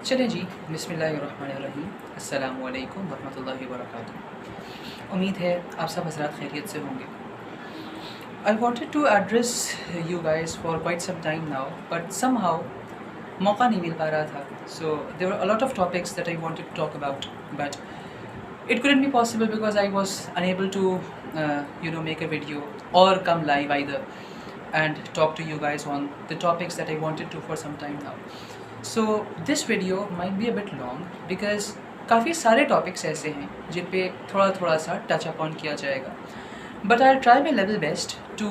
چلیں جی، بسم اللہ الرحمن الرحیم، السلام علیکم ورحمۃ اللہ وبرکاتہ۔ امید ہے آپ سب حضرات خیریت سے ہوں گے۔ I wanted to address you guys for quite some time now, but somehow موقع نہیں مل پا رہا تھا. So there were a lot of topics that I wanted to talk about, but it couldn't be possible because I was unable to make a video or come live either and talk to you guys on the topics that I wanted to for some time now. So this video might be a bit long because کافی سارے topics ایسے ہیں جن پہ تھوڑا سا touch upon کیا جائے گا، but I try my level best to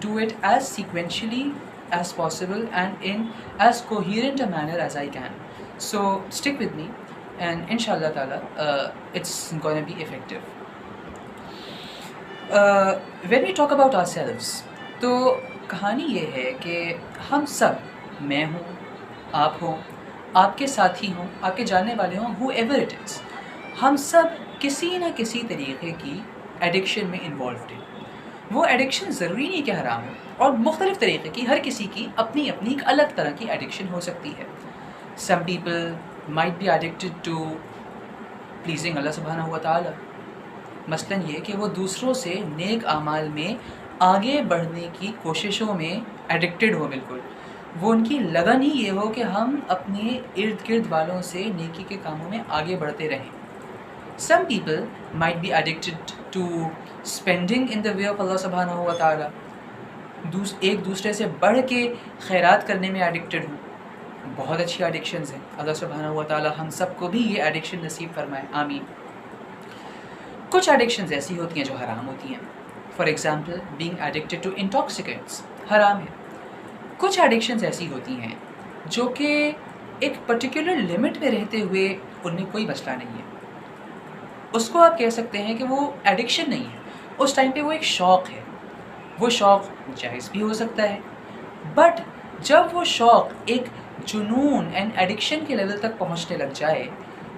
do it as sequentially as possible and in as coherent a manner as I can. So stick with me and ان شاء اللہ تعالیٰ it's gonna be effective. When we talk about ourselves, تو کہانی یہ ہے کہ ہم سب، میں ہوں، آپ ہوں، آپ کے ساتھی ہوں، آپ کے جاننے والے ہوں، ہو ایور اٹ از، ہم سب کسی نہ کسی طریقے کی ایڈکشن میں انوالوڈ ہیں. وہ ایڈکشن ضروری نہیں کہ حرام ہو، اور مختلف طریقے کی، ہر کسی کی اپنی اپنی ایک الگ طرح کی ایڈکشن ہو سکتی ہے. Some people might be addicted to pleasing اللہ سبحانہ و تعالیٰ، مثلاً یہ کہ وہ دوسروں سے نیک اعمال میں آگے بڑھنے کی کوششوں میں ایڈکٹیڈ ہو. بالکل وہ ان کی لگن ہی یہ ہو کہ ہم اپنے ارد گرد والوں سے نیکی کے کاموں میں آگے بڑھتے رہیں. Some people might be addicted to spending in the way of اللہ سبحانہ و تعالیٰ، ایک دوسرے سے بڑھ کے خیرات کرنے میں ایڈکٹیڈ ہوں. بہت اچھی ایڈکشنز ہیں، اللہ سبحانہ و تعالیٰ ہم سب کو بھی یہ ایڈکشن نصیب فرمائے، آمین. کچھ ایڈکشنز ایسی ہوتی ہیں جو حرام ہوتی ہیں. For example being addicted to intoxicants حرام ہے. کچھ ایڈکشنز ایسی ہوتی ہیں جو کہ ایک پرٹیکولر لمٹ میں رہتے ہوئے ان میں کوئی مسئلہ نہیں ہے. اس کو آپ کہہ سکتے ہیں کہ وہ ایڈکشن نہیں ہے، اس ٹائم پہ وہ ایک شوق ہے. وہ شوق جائز بھی ہو سکتا ہے، بٹ جب وہ شوق ایک جنون اینڈ ایڈکشن کے لیول تک پہنچنے لگ جائے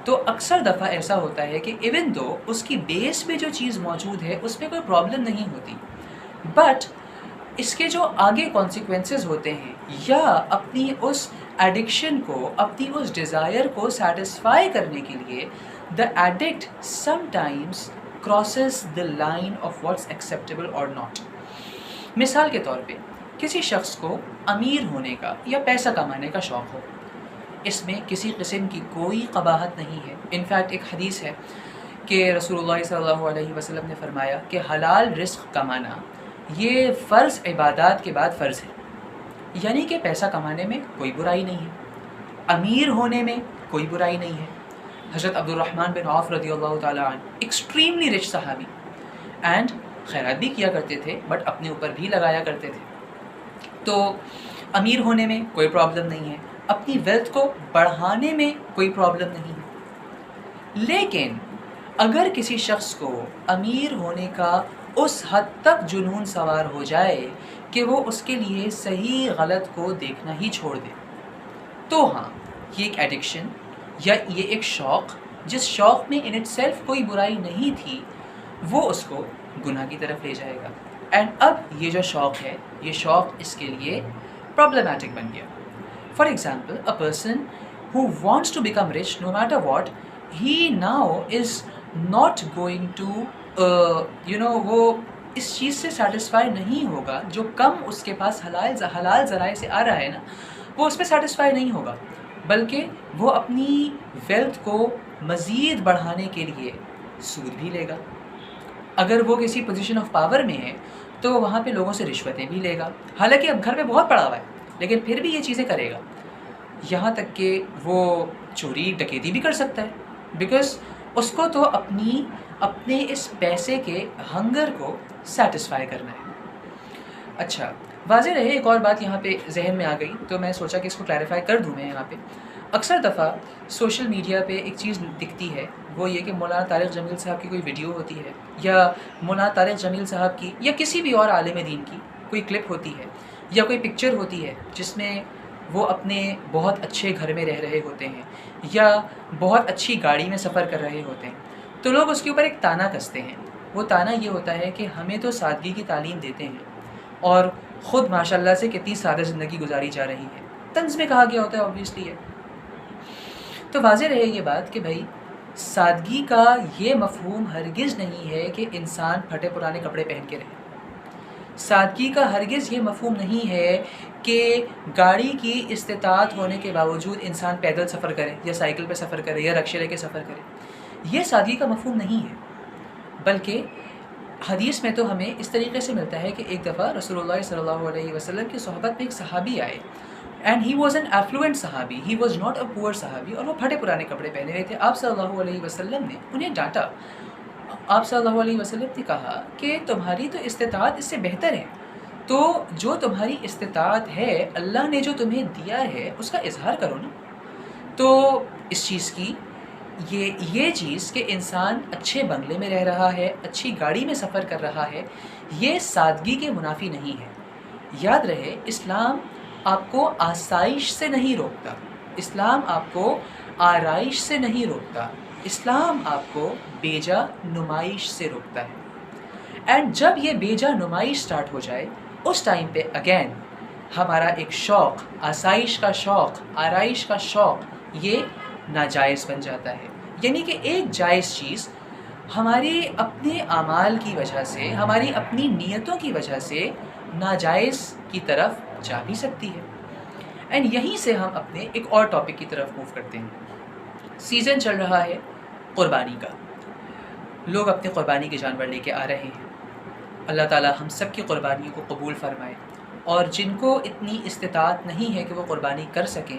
تو اکثر دفعہ ایسا ہوتا ہے کہ ایون دو اس کی بیس پہ جو چیز موجود ہے اس میں کوئی پرابلم نہیں ہوتی، بٹ اس کے جو آگے کانسیکوینسز ہوتے ہیں، یا اپنی اس ایڈکشن کو، اپنی اس ڈیزائر کو سیٹسفائی کرنے کے لیے the addict sometimes crosses the line of what's acceptable اور ناٹ. مثال کے طور پہ کسی شخص کو امیر ہونے کا یا پیسہ کمانے کا شوق ہو، اس میں کسی قسم کی کوئی قباحت نہیں ہے. انفیکٹ ایک حدیث ہے کہ رسول اللہ صلی اللہ علیہ وسلم نے فرمایا کہ حلال رزق کمانا یہ فرض عبادات کے بعد فرض ہے، یعنی کہ پیسہ کمانے میں کوئی برائی نہیں ہے، امیر ہونے میں کوئی برائی نہیں ہے. حضرت عبد الرحمن بن عوف رضی اللہ تعالیٰ عنہ ایکسٹریملی رچ صحابی، اینڈ خیرات بھی کیا کرتے تھے بٹ اپنے اوپر بھی لگایا کرتے تھے. تو امیر ہونے میں کوئی پرابلم نہیں ہے، اپنی ویلتھ کو بڑھانے میں کوئی پرابلم نہیں ہے. لیکن اگر کسی شخص کو امیر ہونے کا اس حد تک جنون سوار ہو جائے کہ وہ اس کے لیے صحیح غلط کو دیکھنا ہی چھوڑ دے، تو ہاں یہ ایک ایڈکشن یا یہ ایک شوق، جس شوق میں ان اٹ سیلف کوئی برائی نہیں تھی، وہ اس کو گناہ کی طرف لے جائے گا. اینڈ اب یہ جو شوق ہے، یہ شوق اس کے لیے پرابلمٹک بن گیا. For example a person who wants to become rich no matter what, he now is not going to وہ اس چیز سے سیٹسفائی نہیں ہوگا جو کم اس کے پاس حلال ذرائع سے آ رہا ہے نا، وہ اس پہ سیٹسفائی نہیں ہوگا، بلکہ وہ اپنی ویلتھ کو مزید بڑھانے کے لیے سود بھی لے گا. اگر وہ کسی پوزیشن آف پاور میں ہے تو وہاں پہ لوگوں سے رشوتیں بھی لے گا، حالانکہ اب گھر پہ بہت پڑا ہوا ہے لیکن پھر بھی یہ چیزیں کرے گا. یہاں تک کہ وہ چوری ڈکیتی بھی کر سکتا ہے، بیکاز اس کو تو اپنے اس پیسے کے ہنگر کو سیٹسفائی کرنا ہے. اچھا واضح رہے، ایک اور بات یہاں پہ ذہن میں آ گئی تو میں سوچا کہ اس کو کلیریفائی کر دوں میں یہاں پہ. اکثر دفعہ سوشل میڈیا پہ ایک چیز دکھتی ہے، وہ یہ کہ مولانا طارق جمیل صاحب کی کوئی ویڈیو ہوتی ہے، یا مولانا طارق جمیل صاحب کی یا کسی بھی اور عالم دین کی کوئی کلپ ہوتی ہے، یا کوئی پکچر ہوتی ہے جس میں وہ اپنے بہت اچھے گھر میں رہ رہے ہوتے ہیں یا بہت اچھی گاڑی میں سفر کر رہے ہوتے ہیں، تو لوگ اس کے اوپر ایک تانا کستے ہیں. وہ تانا یہ ہوتا ہے کہ ہمیں تو سادگی کی تعلیم دیتے ہیں اور خود ماشاءاللہ سے کتنی سادہ زندگی گزاری جا رہی ہے. طنز میں کہا گیا ہوتا ہے، obviously ہے، تو واضح رہے یہ بات کہ بھائی سادگی کا یہ مفہوم ہرگز نہیں ہے کہ انسان پھٹے پرانے کپڑے پہن کے رہے. سادگی کا ہرگز یہ مفہوم نہیں ہے کہ گاڑی کی استطاعت ہونے کے باوجود انسان پیدل سفر کرے یا سائیکل پہ سفر کرے یا رکشے لے کے سفر کرے. یہ سادگی کا مفہوم نہیں ہے، بلکہ حدیث میں تو ہمیں اس طریقے سے ملتا ہے کہ ایک دفعہ رسول اللہ صلی اللہ علیہ وسلم کی صحبت میں ایک صحابی آئے، and he was an affluent صحابی، ہی واز ناٹ اے پور صحابی، اور وہ پھٹے پرانے کپڑے پہنے ہوئے تھے. آپ صلی اللہ علیہ وسلم نے انہیں ڈانٹا. آپ صلی اللہ علیہ وسلم نے کہا کہ تمہاری تو استطاعت اس سے بہتر ہے، تو جو تمہاری استطاعت ہے اللہ نے جو تمہیں دیا ہے اس کا اظہار کرو نا. تو اس چیز کی یہ چیز کہ انسان اچھے بنگلے میں رہ رہا ہے، اچھی گاڑی میں سفر کر رہا ہے، یہ سادگی کے منافی نہیں ہے. یاد رہے اسلام آپ کو آسائش سے نہیں روکتا، اسلام آپ کو آرائش سے نہیں روکتا، اسلام آپ کو بیجا نمائش سے روکتا ہے. اینڈ جب یہ بیجا نمائش سٹارٹ ہو جائے اس ٹائم پہ اگین ہمارا ایک شوق، آسائش کا شوق، آرائش کا شوق، یہ ناجائز بن جاتا ہے. یعنی کہ ایک جائز چیز ہمارے اپنے اعمال کی وجہ سے، ہماری اپنی نیتوں کی وجہ سے ناجائز کی طرف جا بھی سکتی ہے. اینڈ یہیں سے ہم اپنے ایک اور ٹاپک کی طرف موو کرتے ہیں. سیزن چل رہا ہے قربانی کا، لوگ اپنے قربانی کے جانور لے کے آ رہے ہیں. اللہ تعالیٰ ہم سب کی قربانیوں کو قبول فرمائے، اور جن کو اتنی استطاعت نہیں ہے کہ وہ قربانی کر سکیں،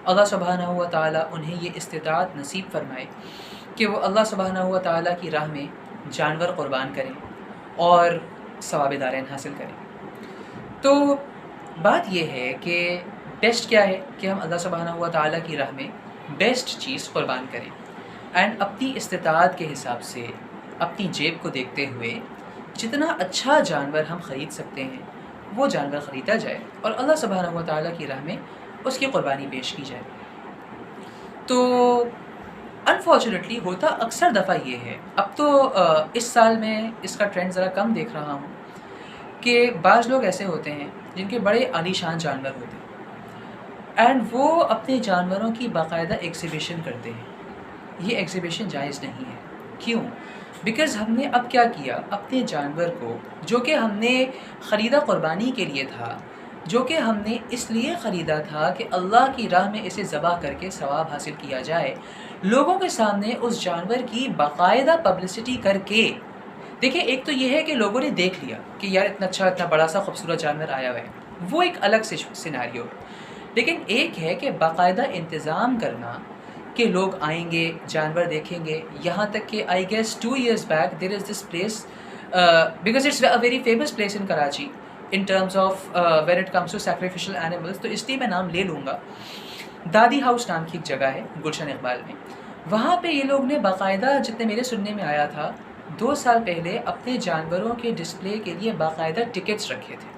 اللہ سبحانہ و تعالیٰ انہیں یہ استطاعت نصیب فرمائے کہ وہ اللہ سبحانہ و تعالیٰ کی راہ میں جانور قربان کریں اور ثواب دارین حاصل کریں. تو بات یہ ہے کہ بیسٹ کیا ہے کہ ہم اللہ سبحانہ و تعالیٰ کی راہ میں بیسٹ چیز قربان کریں، اینڈ اپنی استطاعت کے حساب سے اپنی جیب کو دیکھتے ہوئے جتنا اچھا جانور ہم خرید سکتے ہیں وہ جانور خریدا جائے اور اللہ سبحانہ و تعالیٰ کی راہ میں اس کی قربانی پیش کی جائے. تو انفارچونیٹلی ہوتا اکثر دفعہ یہ ہے، اب تو اس سال میں اس کا ٹرینڈ ذرا کم دیکھ رہا ہوں، کہ بعض لوگ ایسے ہوتے ہیں جن کے بڑے عالی شان جانور ہوتے ہیں اینڈ وہ اپنے جانوروں کی باقاعدہ ایگزیبیشن کرتے ہیں. یہ ایگزیبیشن جائز نہیں ہے. کیوں؟ بیکاز ہم نے اب کیا کیا، اپنے جانور کو جو کہ ہم نے خریدا قربانی کے لیے تھا، جو کہ ہم نے اس لیے خریدا تھا کہ اللہ کی راہ میں اسے ذبح کر کے ثواب حاصل کیا جائے، لوگوں کے سامنے اس جانور کی باقاعدہ پبلسٹی کر کے. دیکھیں ایک تو یہ ہے کہ لوگوں نے دیکھ لیا کہ یار اتنا اچھا اتنا بڑا سا خوبصورت جانور آیا ہوا ہے، وہ ایک الگ سے سیناریو ہے. لیکن ایک ہے کہ باقاعدہ انتظام کرنا کہ لوگ آئیں گے، جانور دیکھیں گے. یہاں تک کہ I guess 2 years back there is this place because it's a very famous place in Karachi in terms of when it comes to sacrificial animals. تو اس لیے میں نام لے لوں گا. دادی ہاؤس نام کی ایک جگہ ہے گلشن اقبال میں. وہاں پہ یہ لوگ نے باقاعدہ، جتنے میرے سننے میں آیا تھا، 2 سال پہلے اپنے جانوروں کے ڈسپلے کے لیے باقاعدہ ٹکٹس رکھے تھے.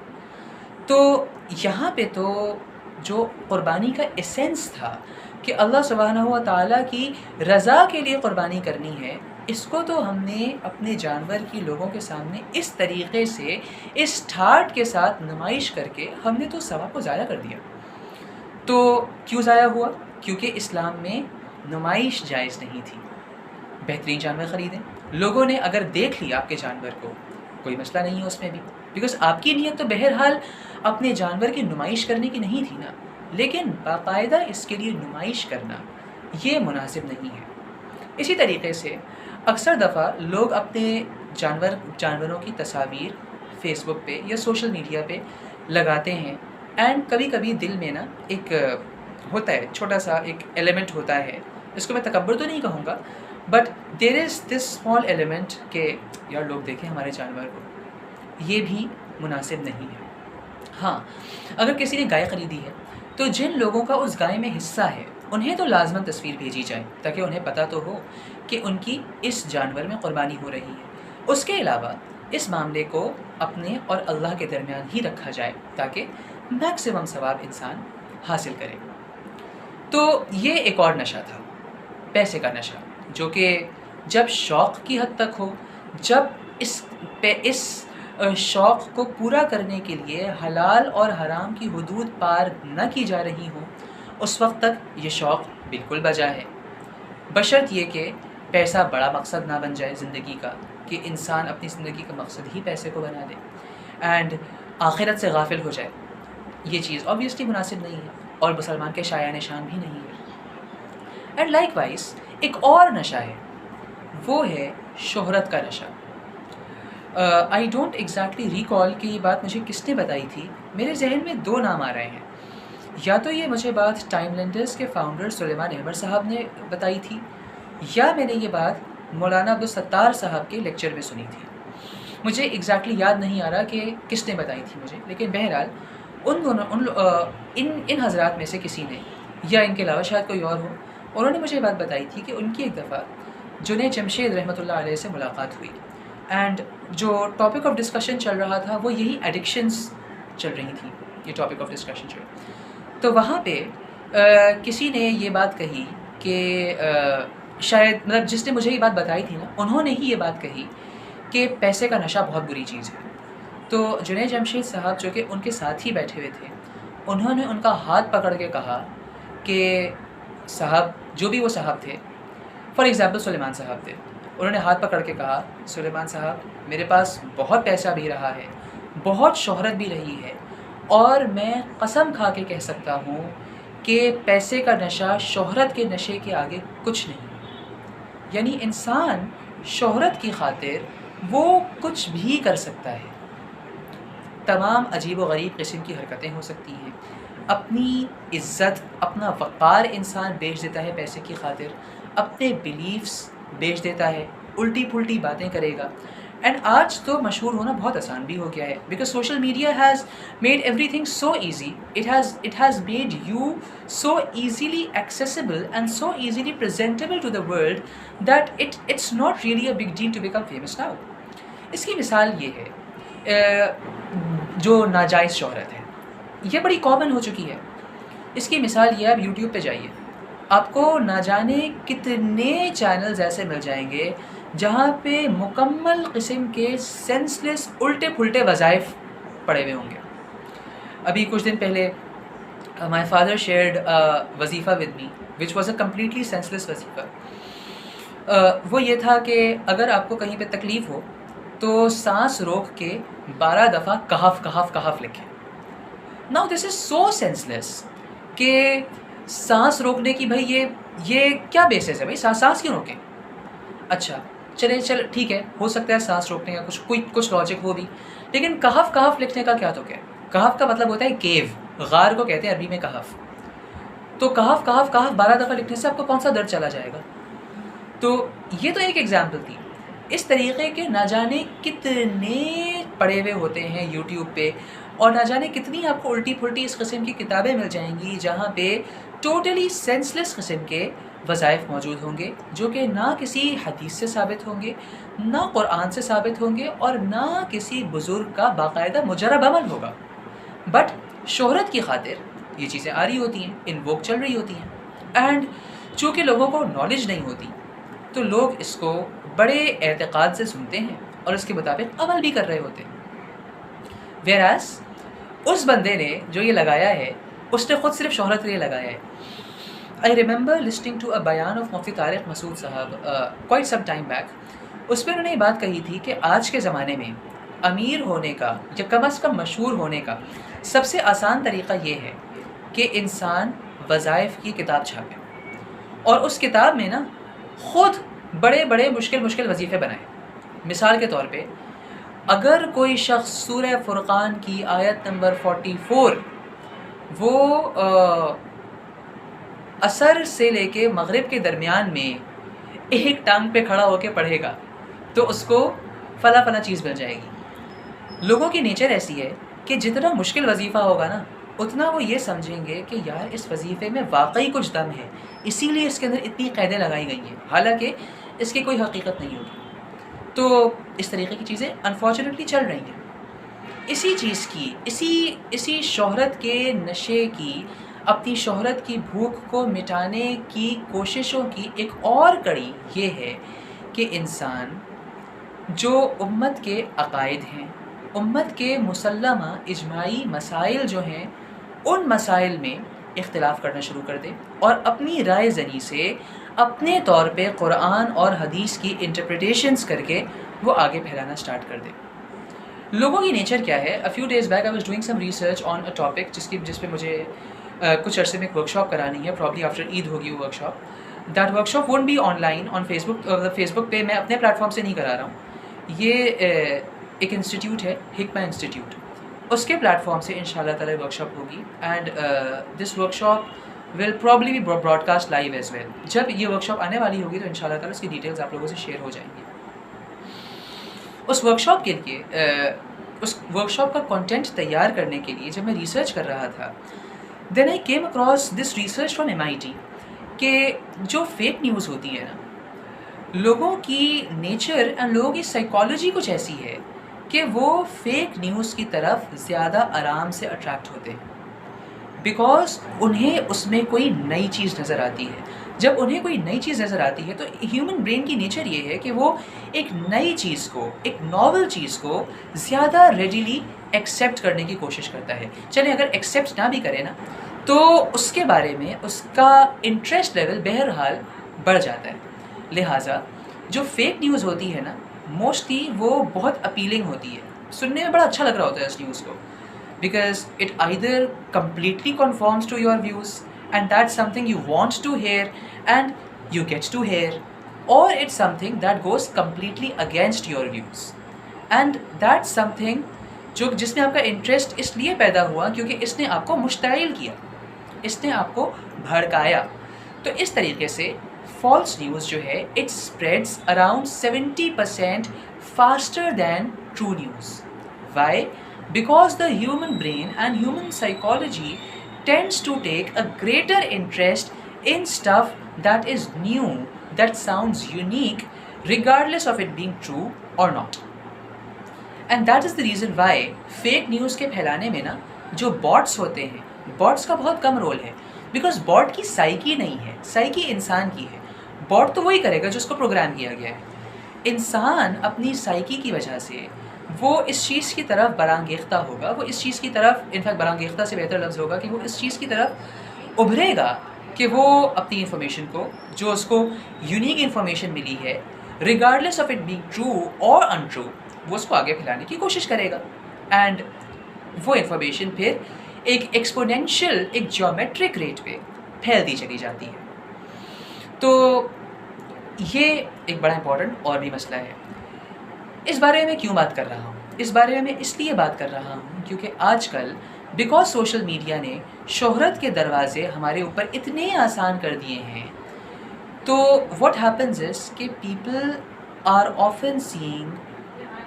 تو یہاں پہ تو جو قربانی کا ایسنس تھا کہ اللہ سبحانہ و تعالیٰ کی رضا کے لیے قربانی کرنی ہے، اس کو تو ہم نے اپنے جانور کی لوگوں کے سامنے اس طریقے سے، اس ٹھاٹ کے ساتھ نمائش کر کے ہم نے تو ثواب کو ضائع کر دیا. تو کیوں ضائع ہوا؟ کیونکہ اسلام میں نمائش جائز نہیں تھی. بہترین جانور خریدیں. لوگوں نے اگر دیکھ لیا آپ کے جانور کو، کوئی مسئلہ نہیں ہے اس میں بھی، بیکاز آپ کی نیت تو بہرحال اپنے جانور کی نمائش کرنے کی نہیں تھی نا. لیکن باقاعدہ اس کے لیے نمائش کرنا یہ مناسب نہیں ہے. اسی طریقے سے اکثر دفعہ لوگ اپنے جانوروں کی تصاویر فیس بک پہ یا سوشل میڈیا پہ لگاتے ہیں، اینڈ کبھی کبھی دل میں نا ایک ہوتا ہے، چھوٹا سا ایک ایلیمنٹ ہوتا ہے، اس کو میں تکبر تو نہیں کہوں گا، but there is this small element کہ یار لوگ دیکھیں ہمارے جانور کو. یہ بھی مناسب نہیں ہے. ہاں اگر کسی نے گائے خریدی ہے تو جن لوگوں کا اس گائے میں حصہ ہے انہیں تو لازماً تصویر بھیجی جائے تاکہ انہیں پتہ تو ہو کہ ان کی اس جانور میں قربانی ہو رہی ہے. اس کے علاوہ اس معاملے کو اپنے اور اللہ کے درمیان ہی رکھا جائے تاکہ میکسیمم ثواب انسان حاصل کرے. تو یہ ایک اور نشہ تھا، پیسے کا نشہ، جو کہ جب شوق کی حد تک ہو، جب اس شوق کو پورا کرنے کے لیے حلال اور حرام کی حدود پار نہ کی جا رہی ہوں، اس وقت تک یہ شوق بالکل بجا ہے. بشرط یہ کہ پیسہ بڑا مقصد نہ بن جائے زندگی کا، کہ انسان اپنی زندگی کا مقصد ہی پیسے کو بنا دے اینڈ آخرت سے غافل ہو جائے. یہ چیز آبویسلی مناسب نہیں ہے اور مسلمان کے شایان شان بھی نہیں ہے. اینڈ لائک وائز ایک اور نشہ ہے، وہ ہے شہرت کا نشہ. آئی ڈونٹ ایگزیکٹلی ریکال کہ یہ بات مجھے کس نے بتائی تھی. میرے ذہن میں 2 نام آ رہے ہیں. یا تو یہ مجھے بات ٹائم لینڈرز کے فاؤنڈر سلیمان احمد صاحب نے بتائی تھی، یا میں نے یہ بات مولانا عبدالستار صاحب کے لیکچر میں سنی تھی. مجھے ایگزیکٹلی یاد نہیں آ رہا کہ کس نے بتائی تھی مجھے، لیکن بہرحال ان حضرات میں سے کسی نے، یا ان کے علاوہ شاید کوئی اور ہو، انہوں نے مجھے یہ بات بتائی تھی کہ ان کی ایک دفعہ جنید جمشید رحمۃ اللہ علیہ سے ملاقات ہوئی اینڈ جو ٹاپک آف ڈسکشن چل رہا تھا وہ یہی ایڈکشنز چل رہی تھیں. یہ ٹاپک آف ڈسکشن چل رہا تو وہاں پہ کسی نے یہ بات کہی کہ شاید مطلب جس نے مجھے یہ بات بتائی تھی نا، انہوں نے ہی یہ بات کہی کہ پیسے کا نشہ بہت بری چیز ہے. تو جنید جمشید صاحب جو کہ ان کے ساتھ ہی بیٹھے ہوئے تھے، انہوں نے ان کا ہاتھ پکڑ کے کہا کہ صاحب، جو بھی وہ صاحب تھے، فار ایگزامپل سلیمان صاحب تھے، انہوں نے ہاتھ پکڑ کے کہا سلیمان صاحب میرے پاس بہت پیسہ بھی رہا ہے، بہت شہرت بھی رہی ہے، اور میں قسم کھا کے کہہ سکتا ہوں کہ پیسے کا نشہ شہرت کے نشے کے آگے کچھ نہیں. یعنی انسان شہرت کی خاطر وہ کچھ بھی کر سکتا ہے. تمام عجیب و غریب قسم کی حرکتیں ہو سکتی ہیں. اپنی عزت، اپنا وقار انسان بیچ دیتا ہے پیسے کی خاطر، اپنے بلیفس بیچ دیتا ہے، الٹی پھلٹی باتیں کرے گا. اینڈ آج تو مشہور ہونا بہت آسان بھی ہو گیا ہے، because social media has made everything so easy. It has made you so easily accessible and so easily presentable to the world that it's not really a big deal to become famous now. اس کی مثال یہ ہے جو ناجائز شہرت ہے، یہ بڑی کامن ہو چکی ہے. اس کی مثال یہ، آپ یوٹیوب پہ جائیے، آپ کو نہ جانے کتنے چینلز ایسے مل جائیں گے جہاں پہ مکمل قسم کے سینس لیس الٹے پھلٹے وظائف پڑے ہوئے ہوں گے. ابھی کچھ دن پہلے مائی فادر شیئرڈ وظیفہ with me which was a completely senseless وظیفہ. وہ یہ تھا کہ اگر آپ کو کہیں پہ تکلیف ہو تو سانس روک کے 12 دفعہ کہف کہف کہف لکھیں. Now this is so sense لیس کہ سانس روکنے کی بھائی یہ کیا بیسس ہے بھائی، سانس کیوں روکیں؟ اچھا چل ٹھیک ہے، ہو سکتا ہے سانس روکنے کا کچھ لاجک ہو بھی، لیکن کہف کہف لکھنے کا کیا تو کیا؟ کہف کا مطلب ہوتا ہے کیو، غار کو کہتے ہیں عربی میں کہف. تو کہف کہف کہف 12 دفعہ لکھنے سے آپ کو کون سا درد چلا جائے گا؟ تو یہ تو ایک ایگزامپل تھی. اس طریقے کے نہ جانے کتنے پڑے ہوئے ہوتے ہیں یوٹیوب پہ، اور نہ جانے کتنی آپ کو الٹی پھلٹی اس قسم کی کتابیں مل جائیں گی جہاں پہ ٹوٹلی سینس لیس قسم کے وظائف موجود ہوں گے، جو کہ نہ کسی حدیث سے ثابت ہوں گے، نہ قرآن سے ثابت ہوں گے، اور نہ کسی بزرگ کا باقاعدہ مجرب عمل ہوگا. بٹ شہرت کی خاطر یہ چیزیں آ رہی ہوتی ہیں، انووک چل رہی ہوتی ہیں، اینڈ چونکہ لوگوں کو نالج نہیں ہوتی تو لوگ اس کو بڑے اعتقاد سے سنتے ہیں اور اس کے مطابق عمل بھی کر رہے ہوتے ہیں. ویراز اس بندے نے جو یہ لگایا ہے، اس نے خود صرف شہرت کے لیے لگایا ہے. I remember listening to a بیان of مفتی طارق مسعود صاحب quite some time back. اس میں انہوں نے یہ بات کہی تھی کہ آج کے زمانے میں امیر ہونے کا یا کم از کم مشہور ہونے کا سب سے آسان طریقہ یہ ہے کہ انسان وظائف کی کتاب چھاپے اور اس کتاب میں نا خود بڑے بڑے مشکل وظیفے بنائے. مثال کے طور پہ اگر کوئی شخص سورہ فرقان کی آیت نمبر 44 وہ عصر سے لے کے مغرب کے درمیان میں ایک ٹانگ پہ کھڑا ہو کے پڑھے گا تو اس کو فلاں چیز مل جائے گی. لوگوں کی نیچر ایسی ہے کہ جتنا مشکل وظیفہ ہوگا نا اتنا وہ یہ سمجھیں گے کہ یار اس وظیفے میں واقعی کچھ دم ہے، اسی لیے اس کے اندر اتنی قیدیں لگائی گئی ہیں، حالانکہ اس کی کوئی حقیقت نہیں ہوگی. تو اس طریقے کی چیزیں انفارچونیٹلی چل رہی ہیں. اسی چیز کی اسی شہرت کے نشے کی، اپنی شہرت کی بھوک کو مٹانے کی کوششوں کی ایک اور کڑی یہ ہے کہ انسان جو امت کے عقائد ہیں، امت کے مسلمہ اجماعی مسائل جو ہیں، ان مسائل میں اختلاف کرنا شروع کر دے اور اپنی رائے زنی سے اپنے طور پہ قرآن اور حدیث کی انٹرپریٹیشنز کر کے وہ آگے پھیلانا سٹارٹ کر دے. لوگوں کی نیچر کیا ہے؟ A few days back I was doing some research on a topic جس پہ مجھے کچھ عرصے میں ایک ورک شاپ کرانی ہے. probably after عید ہوگی وہ work shop. That workshop won't be online on Facebook پہ میں اپنے پلیٹ فارم سے نہیں کرا رہا ہوں. یہ ایک انسٹیٹیوٹ ہے, حکمہ انسٹیٹیوٹ, اس کے پلیٹ فارم سے انشاءاللہ تعالی ورک شاپ ہوگی. And this workshop will probably be broadcast live as well. جب یہ ورک شاپ آنے والی ہوگی تو انشاءاللہ تعالی اس کی ڈیٹیلز آپ لوگوں سے شیئر ہو جائیں گی. اس ورک شاپ کے لیے اس ورک شاپ کا کنٹینٹ تیار کرنے کے لیے جب میں ریسرچ کر رہا تھا, then I came across this research from MIT کہ جو فیک نیوز ہوتی ہے نا, لوگوں کی نیچر اینڈ لوگوں کی سائیکالوجی کچھ ایسی ہے کہ وہ فیک نیوز کی طرف زیادہ آرام سے اٹریکٹ ہوتے ہیں, بیکاز انہیں اس میں کوئی نئی چیز نظر آتی ہے. جب انہیں کوئی نئی چیز نظر آتی ہے تو ہیومن برین کی نیچر یہ ہے کہ وہ ایک نئی چیز کو, ایک ناول چیز کو زیادہ ریڈیلی ایکسیپٹ کرنے کی کوشش کرتا ہے. چلیں اگر ایکسیپٹ نہ بھی کرے نا تو اس کے بارے میں اس کا انٹرسٹ لیول بہرحال بڑھ جاتا ہے. لہٰذا جو فیک نیوز ہوتی ہے نا, موسٹلی وہ بہت اپیلنگ ہوتی ہے, سننے میں بڑا اچھا لگ رہا ہوتا ہے اس نیوز کو, because it either completely conforms to your views and that's something you want to hear and you get to hear, or it's something that goes completely against your views and that's something جس میں آپ کا interest اس لیے پیدا ہوا کیونکہ اس نے آپ کو مشتعل کیا, اس نے آپ کو بھڑکایا. تو اس طریقے سے فالس نیوز جو ہے it spreads around 70% faster than true news. Why? Because the human brain and human psychology tends to take a greater interest in stuff that is new, that sounds unique, regardless of it being true or not. And that is the reason why fake news کے پھیلانے میں نا جو bots ہوتے ہیں, bots کا بہت کم role ہے, بیکاز باٹ کی سائیکی نہیں ہے, سائیکی انسان کی ہے. باٹ تو وہی کرے گا جو اس کو پروگرام کیا گیا ہے. انسان اپنی سائیکی کی وجہ سے وہ اس چیز کی طرف برانگیختہ ہوگا, وہ اس چیز کی طرف, انفیکٹ برانگیختہ سے بہتر لفظ ہوگا کہ وہ اس چیز کی طرف ابھرے گا کہ وہ اپنی انفارمیشن کو, جو اس کو یونیک انفارمیشن ملی ہے, regardless of it being true اور ان ٹرو, وہ اس کو آگے پھیلانے کی کوشش کرے گا. اینڈ وہ انفارمیشن پھر ایک ایکسپونینشیل, ایک جیومیٹرک ریٹ پہ پھیلتی چلی جاتی ہے. تو یہ ایک بڑا امپورٹنٹ اور بھی مسئلہ ہے. اس بارے میں کیوں بات کر رہا ہوں؟ اس بارے میں اس لیے بات کر رہا ہوں کیونکہ آج کل بیکاز سوشل میڈیا نے شہرت کے دروازے ہمارے اوپر اتنے آسان کر دیے ہیں, تو واٹ ہیپنز از کہ people are often seen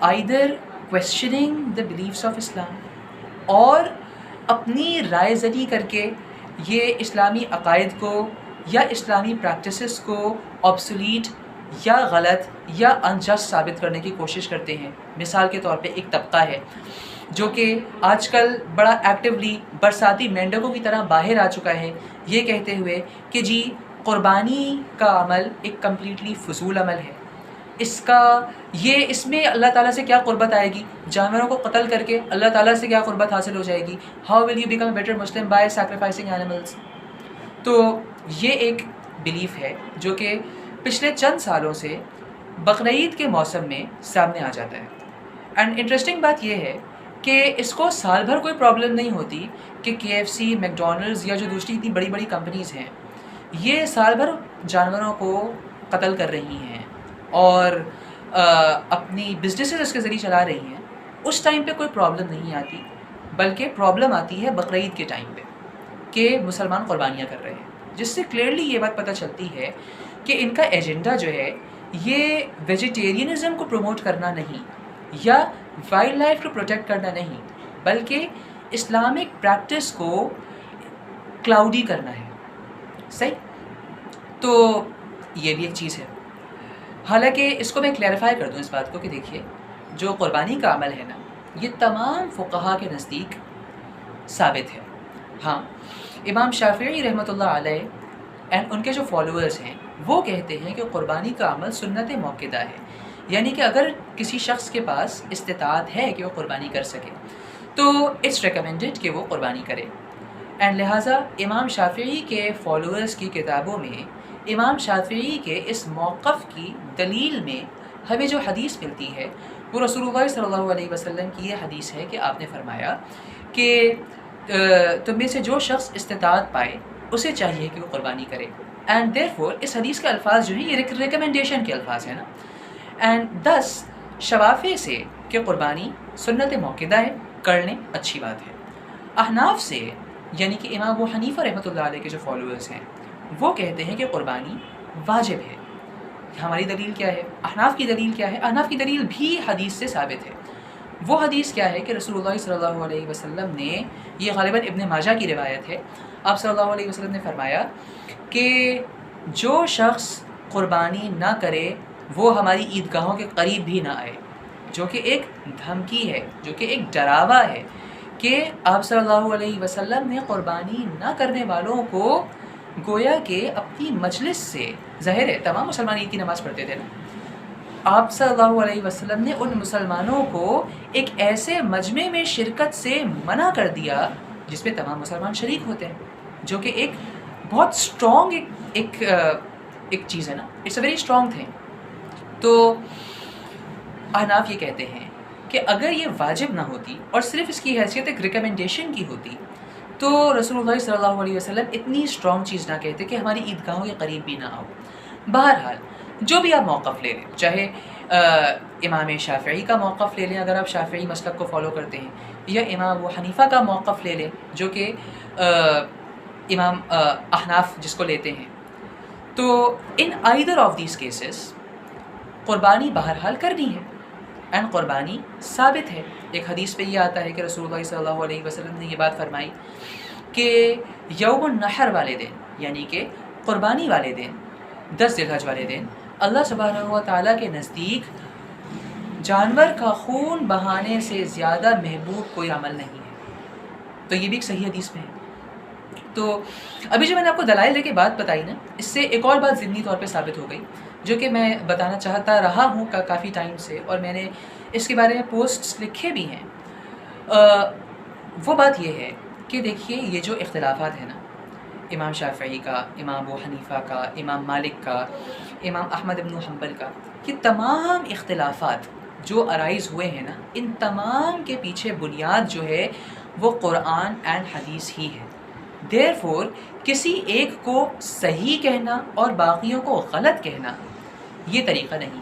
either questioning the beliefs of Islam, اور اپنی رائے زنی کر کے یہ اسلامی عقائد کو یا اسلامی پریکٹسز کو آبسولیٹ یا غلط یا انجسٹ ثابت کرنے کی کوشش کرتے ہیں. مثال کے طور پہ ایک طبقہ ہے جو کہ آج کل بڑا ایکٹیولی برساتی مینڈکوں کی طرح باہر آ چکا ہے, یہ کہتے ہوئے کہ جی قربانی کا عمل ایک کمپلیٹلی فضول عمل ہے, اس میں اللہ تعالیٰ سے کیا قربت آئے گی, جانوروں کو قتل کر کے اللہ تعالیٰ سے کیا قربت حاصل ہو جائے گی, how will you become a better Muslim by sacrificing animals. تو یہ ایک بلیف ہے جو کہ پچھلے چند سالوں سے بقرعید کے موسم میں سامنے آ جاتا ہے. اینڈ انٹرسٹنگ بات یہ ہے کہ اس کو سال بھر کوئی پرابلم نہیں ہوتی کہ KFC, میکڈونلڈز یا جو دوسری اتنی بڑی بڑی کمپنیز ہیں یہ سال بھر جانوروں کو قتل کر رہی ہیں اور اپنی بزنسز اس کے ذریعے چلا رہی ہیں. اس ٹائم پہ کوئی پرابلم نہیں آتی, بلکہ پرابلم آتی ہے بقرعید کے ٹائم پہ کہ مسلمان قربانیاں کر رہے ہیں, جس سے کلیئرلی یہ بات پتہ چلتی ہے کہ ان کا ایجنڈا جو ہے یہ ویجیٹیرینزم کو پروموٹ کرنا نہیں یا وائلڈ لائف کو پروٹیکٹ کرنا نہیں, بلکہ اسلامک پریکٹس کو کلاؤڈی کرنا ہے. صحیح؟ تو یہ بھی ایک چیز ہے. حالانکہ اس کو میں کلیریفائی کر دوں اس بات کو کہ دیکھیے جو قربانی کا عمل ہے نا یہ تمام فقہا کے نزدیک ثابت ہے. ہاں, امام شافعی رحمۃ اللہ علیہ اینڈ ان کے جو فالوورز ہیں وہ کہتے ہیں کہ قربانی کا عمل سنت موقدہ ہے, یعنی کہ اگر کسی شخص کے پاس استطاعت ہے کہ وہ قربانی کر سکے تو اٹس ریکمینڈڈ کہ وہ قربانی کرے. اینڈ لہٰذا امام شافعی کے فالوورز کی کتابوں میں امام شافعی کے اس موقف کی دلیل میں ہمیں جو حدیث ملتی ہے وہ رسول اللہ صلی اللہ علیہ وسلم کی یہ حدیث ہے کہ آپ نے فرمایا کہ تم میں سے جو شخص استطاعت پائے اسے چاہیے کہ وہ قربانی کرے. اینڈ دیر فور اس حدیث کے الفاظ جو ہیں یہ ریکمنڈیشن کے الفاظ ہیں نا. اینڈ دس شوافع سے کہ قربانی سنت موقدہ ہے، کر لیں اچھی بات ہے. احناف سے یعنی کہ امام ابو حنیفہ رحمۃ اللہ علیہ کے جو فالوورز ہیں وہ کہتے ہیں کہ قربانی واجب ہے. ہماری دلیل کیا ہے؟ احناف کی دلیل کیا ہے؟ احناف کی دلیل بھی حدیث سے ثابت ہے. وہ حدیث کیا ہے کہ رسول اللہ صلی اللہ علیہ وسلم نے، یہ غالباً ابن ماجہ کی روایت ہے، آپ صلی اللہ علیہ وسلم نے فرمایا کہ جو شخص قربانی نہ کرے وہ ہماری عیدگاہوں کے قریب بھی نہ آئے، جو کہ ایک دھمکی ہے، جو کہ ایک ڈراوا ہے کہ آپ صلی اللہ علیہ وسلم نے قربانی نہ کرنے والوں کو گویا کہ اپنی مجلس سے، ظاہر ہے تمام مسلمان عید کی نماز پڑھتے تھے نا، آپ صلی اللہ علیہ وسلم نے ان مسلمانوں کو ایک ایسے مجمع میں شرکت سے منع کر دیا جس میں تمام مسلمان شریک ہوتے ہیں، جو کہ ایک بہت اسٹرانگ ایک چیز ہے نا، it's a very strong thing. تو احناف یہ کہتے ہیں کہ اگر یہ واجب نہ ہوتی اور صرف اس کی حیثیت ایک ریکمنڈیشن کی ہوتی تو رسول اللہ صلی اللہ علیہ وسلم اتنی اسٹرانگ چیز نہ کہتے کہ ہماری عیدگاہوں کے قریب بھی نہ آؤ. بہرحال جو بھی آپ موقف لے لیں، چاہے امام شافعی کا موقف لے لیں اگر آپ شافعی مسلک کو فالو کرتے ہیں، یا امام ابو حنیفہ کا موقف لے لیں جو کہ امام احناف جس کو لیتے ہیں، تو ان آئیدر آف دیز کیسز قربانی بہرحال کرنی ہے اینڈ قربانی ثابت ہے. ایک حدیث پہ یہ آتا ہے کہ رسول اللہ صلی اللہ علیہ وسلم نے یہ بات فرمائی کہ یوم النحر والے دن، یعنی کہ قربانی والے دن، 10 ذی الحج والے دن، اللہ سبحانہ و تعالیٰ کے نزدیک جانور کا خون بہانے سے زیادہ محبوب کوئی عمل نہیں ہے. تو یہ بھی ایک صحیح حدیث میں ہے. تو ابھی جو میں نے آپ کو دلائل دے کے بات بتائی نا، اس سے ایک اور بات ضمنی طور پہ ثابت ہو گئی جو کہ میں بتانا چاہتا رہا ہوں کافی ٹائم سے، اور میں نے اس کے بارے میں پوسٹس لکھے بھی ہیں. وہ بات یہ ہے کہ دیکھیے یہ جو اختلافات ہیں نا، امام شافعی کا، امام ابو حنیفہ کا، امام مالک کا، امام احمد بن حنبل کا، یہ تمام اختلافات جو ارائز ہوئے ہیں نا، ان تمام کے پیچھے بنیاد جو ہے وہ قرآن اینڈ حدیث ہی ہے. دیر فور کسی ایک کو صحیح کہنا اور باقیوں کو غلط کہنا یہ طریقہ نہیں.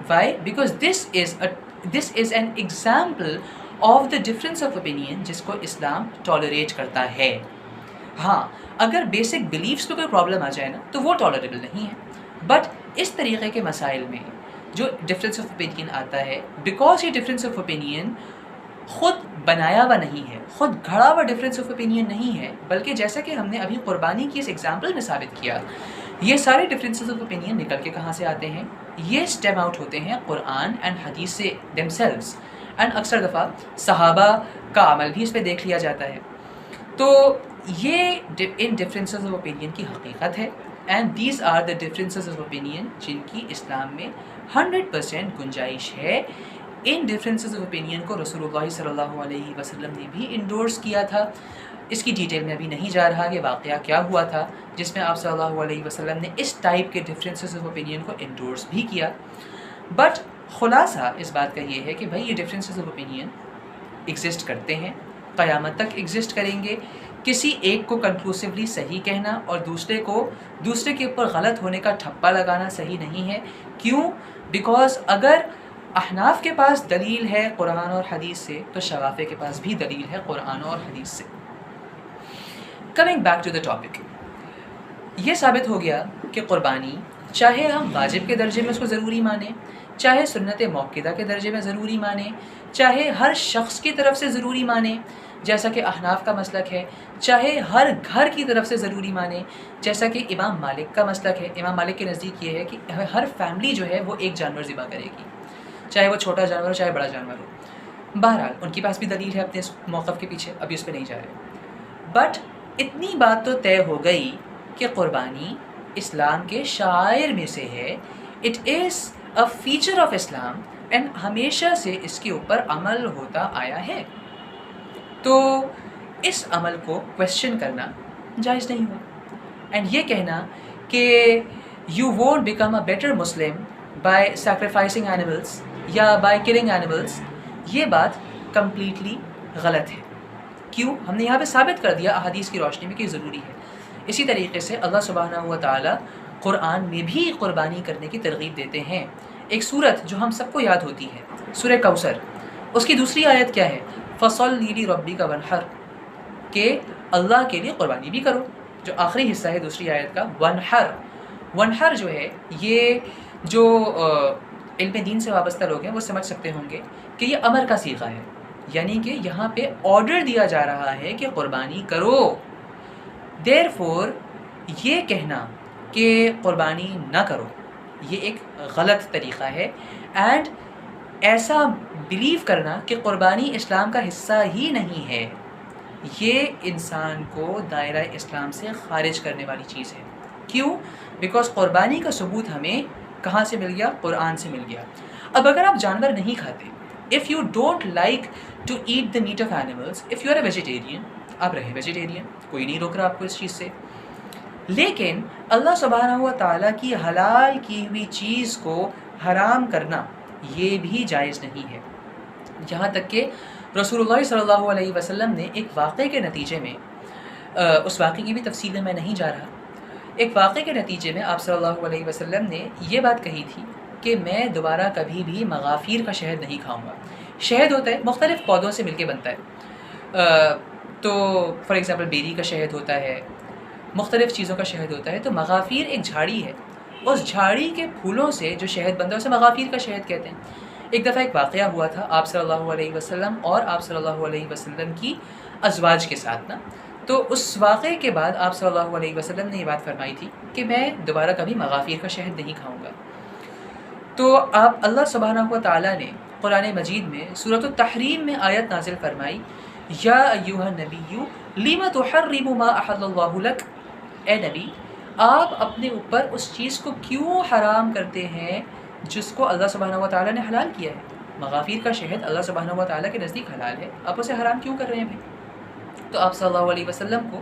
Why? Because this is an example of the difference of opinion جس کو اسلام ٹالریٹ کرتا ہے. ہاں اگر بیسک بلیفس پہ کوئی پرابلم آ جائے نا تو وہ ٹالریبل نہیں ہے، بٹ اس طریقے کے مسائل میں جو ڈفرینس آف اوپینین آتا ہے، بیکاز یہ ڈفرینس آف اوپینین خود بنایا ہوا نہیں ہے، خود گھڑا ہوا ڈفرینس آف اوپینین نہیں ہے، بلکہ جیسا کہ ہم نے ابھی قربانی کی اس ایگزامپل میں ثابت کیا، یہ سارے ڈفرینسز آف اوپینین نکل کے کہاں سے آتے ہیں؟ یہ اسٹیم آؤٹ ہوتے ہیں قرآن اینڈ حدیث سے دیم سیلوز. اینڈ اکثر دفعہ صحابہ کا عمل بھی اس پہ دیکھ لیا جاتا ہے. تو یہ ان ڈفرینسز آف اوپینین کی حقیقت ہے، and these are the differences of opinion جن کی اسلام میں 100% گنجائش ہے. ان ڈفرینسز آف اوپینین کو رسول اللہ صلی اللہ علیہ وسلم نے بھی انڈورس کیا تھا. اس کی ڈیٹیل میں ابھی نہیں جا رہا کہ واقعہ کیا ہوا تھا جس میں آپ صلی اللہ علیہ وسلم نے اس ٹائپ کے ڈفرینسز آف اوپینین کو انڈورس بھی کیا. بٹ خلاصہ اس بات کا یہ ہے کہ بھائی یہ ڈفرینسز آف اوپینین ایگزسٹ کرتے ہیں، قیامت تک ایگزسٹ کریں گے. کسی ایک کو کنکلوسیولی صحیح کہنا اور دوسرے کے اوپر غلط ہونے کا ٹھپا لگانا صحیح نہیں ہے. کیوں؟ بیکاز اگر احناف کے پاس دلیل ہے قرآن اور حدیث سے تو شوافع کے پاس بھی دلیل ہے قرآن اور حدیث سے. Coming back to the topic, یہ ثابت ہو گیا کہ قربانی چاہے ہم واجب کے درجے میں اس کو ضروری مانیں، چاہے سنت موقدہ کے درجے میں ضروری مانیں، چاہے ہر شخص کی طرف سے ضروری مانیں جیسا کہ احناف کا مسلک ہے، چاہے ہر گھر کی طرف سے ضروری مانیں جیسا کہ امام مالک کا مسلک ہے. امام مالک کے نزدیک یہ ہے کہ ہر فیملی جو ہے وہ ایک جانور ذبح کرے گی، چاہے وہ چھوٹا جانور ہو چاہے بڑا جانور ہو. بہرحال ان کے پاس بھی دلیل ہے اپنے اس موقف کے پیچھے، ابھی اس پہ نہیں جا رہے. بٹ اتنی بات تو طے ہو گئی کہ قربانی اسلام کے شعائر میں سے ہے. It is a feature of Islam and ہمیشہ سے اس کے اوپر عمل ہوتا آیا ہے. تو اس عمل کو کویسچن کرنا جائز نہیں ہوا. اینڈ یہ کہنا کہ you won't become a better Muslim by sacrificing animals یا بائی کلنگ اینیملس، یہ بات کمپلیٹلی غلط ہے. کیوں؟ ہم نے یہاں پہ ثابت کر دیا احادیث کی روشنی میں کہ ضروری ہے. اسی طریقے سے اللہ سبحانہ و تعالیٰ قرآن میں بھی قربانی کرنے کی ترغیب دیتے ہیں. ایک صورت جو ہم سب کو یاد ہوتی ہے، سورہ کوثر، اس کی دوسری آیت کیا ہے؟ فَصَلِّ لِرَبِّكَ وَانْحَرْ، کہ اللہ کے لیے قربانی بھی کرو. جو آخری حصہ ہے دوسری آیت کا، وَانْحَرْ. وَانْحَرْ جو ہے، یہ جو علم دین سے وابستہ لوگ ہیں وہ سمجھ سکتے ہوں گے کہ یہ امر کا صیغہ ہے، یعنی کہ یہاں پہ آرڈر دیا جا رہا ہے کہ قربانی کرو. دیر فور یہ کہنا کہ قربانی نہ کرو یہ ایک غلط طریقہ ہے. اینڈ ایسا بلیو کرنا کہ قربانی اسلام کا حصہ ہی نہیں ہے، یہ انسان کو دائرہ اسلام سے خارج کرنے والی چیز ہے. کیوں؟ بیکاز قربانی کا ثبوت ہمیں کہاں سے مل گیا؟ قرآن سے مل گیا. اب اگر آپ جانور نہیں کھاتے، if you don't like to eat the meat of animals, if you are a vegetarian، آپ رہے ویجیٹیرین، کوئی نہیں روک رہا آپ کو اس چیز سے. لیکن اللہ سبحانہ و تعالیٰ کی حلال کی ہوئی چیز کو حرام کرنا یہ بھی جائز نہیں ہے. یہاں تک کہ رسول اللہ صلی اللہ علیہ وسلم نے ایک واقعے کے نتیجے میں، اس واقعے کی بھی تفصیل میں نہیں جا رہا، ایک واقعے کے نتیجے میں آپ صلی اللہ علیہ وسلم نے یہ بات کہی تھی کہ میں دوبارہ کبھی بھی مغافیر کا شہد نہیں کھاؤں گا. شہد ہوتا ہے مختلف پودوں سے مل کے بنتا ہے، تو فار ایگزامپل بیری کا شہد ہوتا ہے، مختلف چیزوں کا شہد ہوتا ہے. تو مغافیر ایک جھاڑی ہے، اس جھاڑی کے پھولوں سے جو شہد بنتا ہے اسے مغافیر کا شہد کہتے ہیں. ایک دفعہ ایک واقعہ ہوا تھا آپ صلی اللہ علیہ وسلم اور آپ صلی اللہ علیہ وسلم کی ازواج کے ساتھ نا. تو اس واقعے کے بعد آپ صلی اللہ علیہ وسلم نے یہ بات فرمائی تھی کہ میں دوبارہ کبھی مغافیر کا شہد نہیں کھاؤں گا. تو آپ اللہ سبحانہ و تعالیٰ نے قرآن مجید میں سورۃ التحریم میں آیت نازل فرمائی، یا ایھا النبی لم تحرم ما احل اللہ لک، اے نبی آپ اپنے اوپر اس چیز کو کیوں حرام کرتے ہیں جس کو اللہ سبحانہ و تعالیٰ نے حلال کیا ہے. مغافیر کا شہد اللہ سبحانہ و تعالیٰ کے نزدیک حلال ہے، آپ اسے حرام کیوں کر رہے ہیں بھائی؟ تو آپ صلی اللہ علیہ وسلم کو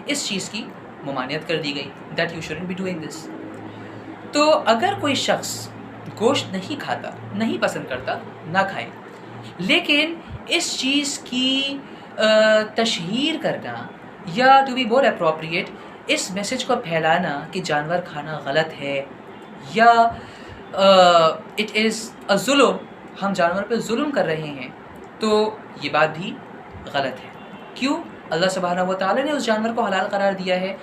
اس چیز کی ممانعت کر دی گئی، that you shouldn't be doing this. تو اگر کوئی شخص گوشت نہیں کھاتا، نہیں پسند کرتا، نہ کھائے، لیکن اس چیز کی تشہیر کرنا یا ٹو بی مور اپروپریٹ اس میسج کو پھیلانا کہ جانور کھانا غلط ہے یا اٹ از اے ظلم، ہم جانور پہ ظلم کر رہے ہیں، تو یہ بات بھی غلط ہے. کیوں؟ اللہ سبحانہ و تعالیٰ نے اس جانور کو حلال قرار دیا ہے.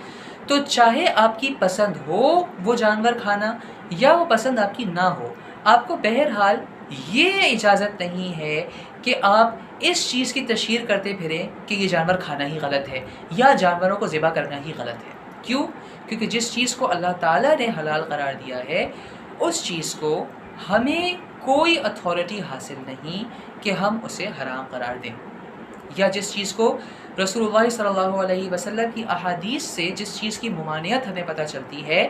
تو چاہے آپ کی پسند ہو وہ جانور کھانا یا وہ پسند آپ کی نہ ہو، آپ کو بہرحال یہ اجازت نہیں ہے کہ آپ اس چیز کی تشہیر کرتے پھریں کہ یہ جانور کھانا ہی غلط ہے یا جانوروں کو ذبح کرنا ہی غلط ہے. کیوں؟ کیونکہ جس چیز کو اللہ تعالیٰ نے حلال قرار دیا ہے اس چیز کو ہمیں کوئی اتھارٹی حاصل نہیں کہ ہم اسے حرام قرار دیں. یا جس چیز کو رسول اللہ صلی اللہ علیہ وسلم کی احادیث سے جس چیز کی ممانعت ہمیں پتہ چلتی ہے،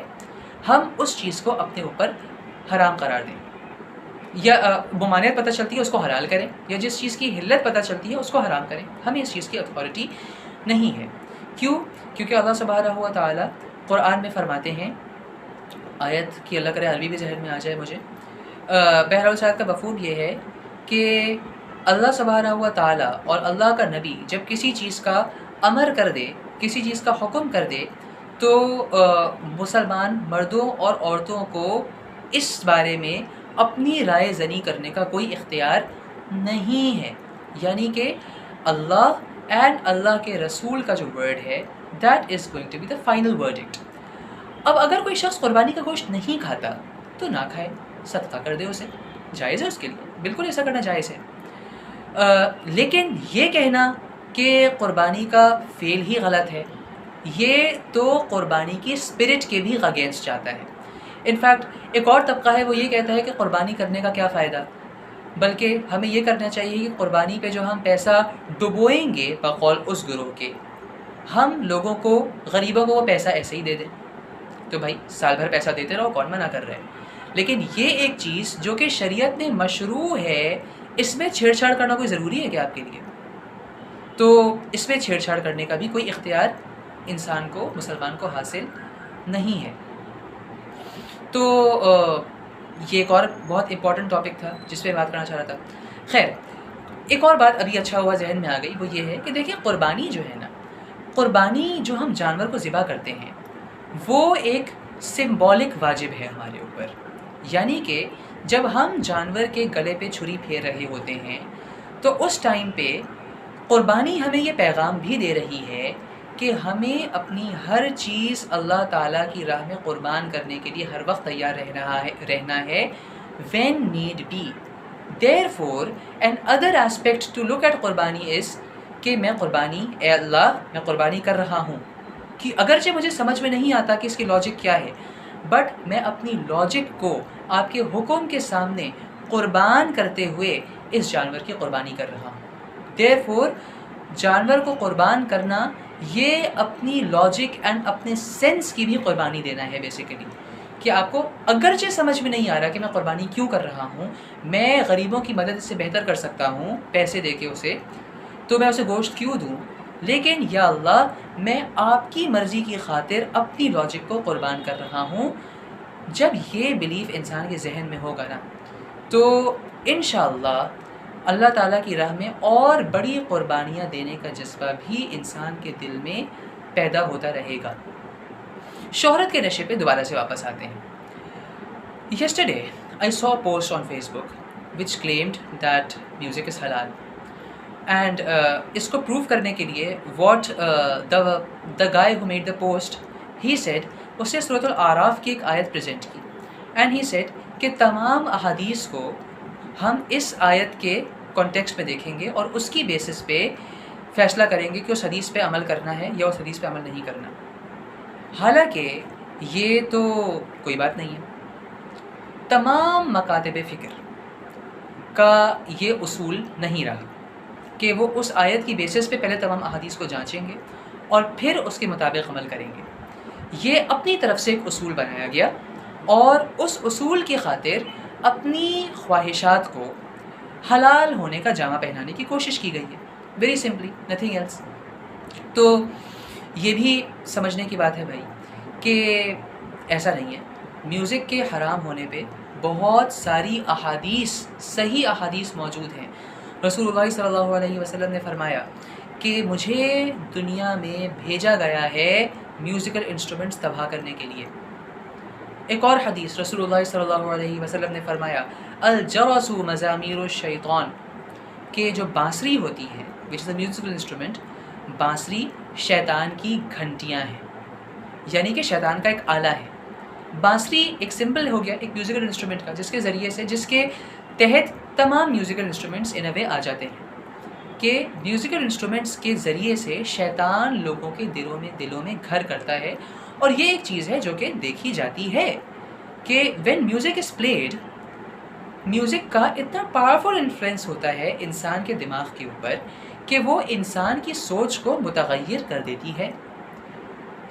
ہم اس چیز کو اپنے اوپر حرام قرار دیں، یا ممانعت پتہ چلتی ہے اس کو حلال کریں، یا جس چیز کی حلت پتہ چلتی ہے اس کو حرام کریں. ہمیں اس چیز کی اتھارٹی نہیں ہے. کیوں؟ کیونکہ اللہ سبحانہ و تعالیٰ قرآن میں فرماتے ہیں، آیت کی اللہ کرے عربی بھی ذہن میں آ جائے مجھے، بہرحال شاید کا مفہوم یہ ہے کہ اللہ سبحانہ و تعالیٰ اور اللہ کا نبی جب کسی چیز کا امر کر دے، کسی چیز کا حکم کر دے، تو مسلمان مردوں اور عورتوں کو اس بارے میں اپنی رائے زنی کرنے کا کوئی اختیار نہیں ہے. یعنی کہ اللہ اینڈ اللہ کے رسول کا جو ورڈ ہے that is going to be the final verdict. اب اگر کوئی شخص قربانی کا گوشت نہیں کھاتا تو نہ کھائے، صدقہ کر دے اسے، جائز ہے اس کے لیے، بالکل ایسا کرنا جائز ہے. لیکن یہ کہنا کہ قربانی کا فعل ہی غلط ہے، یہ تو قربانی کی اسپرٹ کے بھی اگینسٹ جاتا ہے. انفیکٹ ایک اور طبقہ ہے وہ یہ کہتا ہے کہ قربانی کرنے کا کیا فائدہ، بلکہ ہمیں یہ کرنا چاہیے کہ قربانی پہ جو ہم پیسہ ڈبوئیں گے بقول اس گروہ کے، ہم لوگوں کو، غریبوں کو وہ پیسہ ایسے ہی دے دیں. تو بھائی سال بھر پیسہ دیتے رہو، کون منع کر رہے ہیں. لیکن یہ ایک چیز جو کہ شریعت میں مشروع ہے، اس میں چھیڑ چھاڑ کرنا کوئی ضروری ہے کیا آپ کے لیے؟ تو اس میں چھیڑ چھاڑ کرنے کا بھی کوئی اختیار انسان کو، مسلمان کو حاصل نہیں ہے۔ تو یہ ایک اور بہت امپورٹنٹ ٹاپک تھا جس پہ بات کرنا چاہ رہا تھا۔ خیر، ایک اور بات ابھی اچھا ہوا ذہن میں آ گئی، وہ یہ ہے کہ دیکھیں قربانی جو ہے نا، قربانی جو ہم جانور کو ذبح کرتے ہیں وہ ایک سمبولک واجب ہے ہمارے اوپر، یعنی کہ جب ہم جانور کے گلے پہ چھری پھیر رہے ہوتے ہیں تو اس ٹائم پہ قربانی ہمیں یہ پیغام بھی دے رہی ہے کہ ہمیں اپنی ہر چیز اللہ تعالیٰ کی راہ میں قربان کرنے کے لیے ہر وقت تیار رہنا ہے when need be۔ Therefore, another aspect to look at قربانی is کہ میں قربانی، اے اللہ میں قربانی کر رہا ہوں، کہ اگرچہ مجھے سمجھ میں نہیں آتا کہ اس کی لاجک کیا ہے، بٹ میں اپنی لاجک کو آپ کے حکم کے سامنے قربان کرتے ہوئے اس جانور کی قربانی کر رہا ہوں۔ Therefore, جانور کو قربان کرنا یہ اپنی لاجک اینڈ اپنے سینس کی بھی قربانی دینا ہے بیسیکلی، کہ آپ کو اگرچہ سمجھ میں نہیں آ رہا کہ میں قربانی کیوں کر رہا ہوں، میں غریبوں کی مدد اس سے بہتر کر سکتا ہوں پیسے دے کے اسے، تو میں اسے گوشت کیوں دوں، لیکن یا اللہ میں آپ کی مرضی کی خاطر اپنی لاجک کو قربان کر رہا ہوں۔ جب یہ بلیف انسان کے ذہن میں ہوگا نا تو انشاءاللہ اللہ تعالیٰ کی راہ میں اور بڑی قربانیاں دینے کا جذبہ بھی انسان کے دل میں پیدا ہوتا رہے گا۔ شہرت کے نشے پہ دوبارہ سے واپس آتے ہیں۔ Yesterday I saw a post on Facebook which claimed that music is halal and اس کو پروف کرنے کے لیے what the guy who made the post he said، اس نے سورۃ الاعراف کی ایک آیت پریزنٹ کی and he said کہ تمام احادیث کو ہم اس آیت کے کانٹیکسٹ میں دیکھیں گے اور اس کی بیسس پہ فیصلہ کریں گے کہ اس حدیث پہ عمل کرنا ہے یا اس حدیث پہ عمل نہیں کرنا۔ حالانکہ یہ تو کوئی بات نہیں ہے، تمام مکاتب فکر کا یہ اصول نہیں رہا کہ وہ اس آیت کی بیسس پہ پہلے تمام احادیث کو جانچیں گے اور پھر اس کے مطابق عمل کریں گے۔ یہ اپنی طرف سے ایک اصول بنایا گیا اور اس اصول کی خاطر اپنی خواہشات کو حلال ہونے کا جامہ پہنانے کی کوشش کی گئی ہے، ویری سمپلی نتھنگ ایلس۔ تو یہ بھی سمجھنے کی بات ہے بھائی کہ ایسا نہیں ہے، میوزک کے حرام ہونے پہ بہت ساری احادیث، صحیح احادیث موجود ہیں۔ رسول اللہ صلی اللہ علیہ وسلم نے فرمایا کہ مجھے دنیا میں بھیجا گیا ہے میوزیکل انسٹرومنٹس تباہ کرنے کے لیے۔ ایک اور حدیث رسول اللہ صلی اللہ علیہ وسلم نے فرمایا الجرس مزامیر الشیطان، کہ جو بانسری ہوتی ہے which is a musical instrument، بانسری شیطان کی گھنٹیاں ہیں، یعنی کہ شیطان کا ایک آلہ ہے۔ بانسری ایک سمبل ہو گیا ایک میوزیکل انسٹرومنٹ کا، جس کے ذریعے سے، جس کے تحت تمام میوزیکل انسٹرومنٹس ان اے وے آ جاتے ہیں، کہ میوزیکل انسٹرومنٹس کے ذریعے سے شیطان لوگوں کے دلوں میں گھر کرتا ہے۔ اور یہ ایک چیز ہے جو کہ دیکھی جاتی ہے کہ when music is played، music کا اتنا پاورفل انفلوئنس ہوتا ہے انسان کے دماغ کے اوپر کہ وہ انسان کی سوچ کو متغیر کر دیتی ہے۔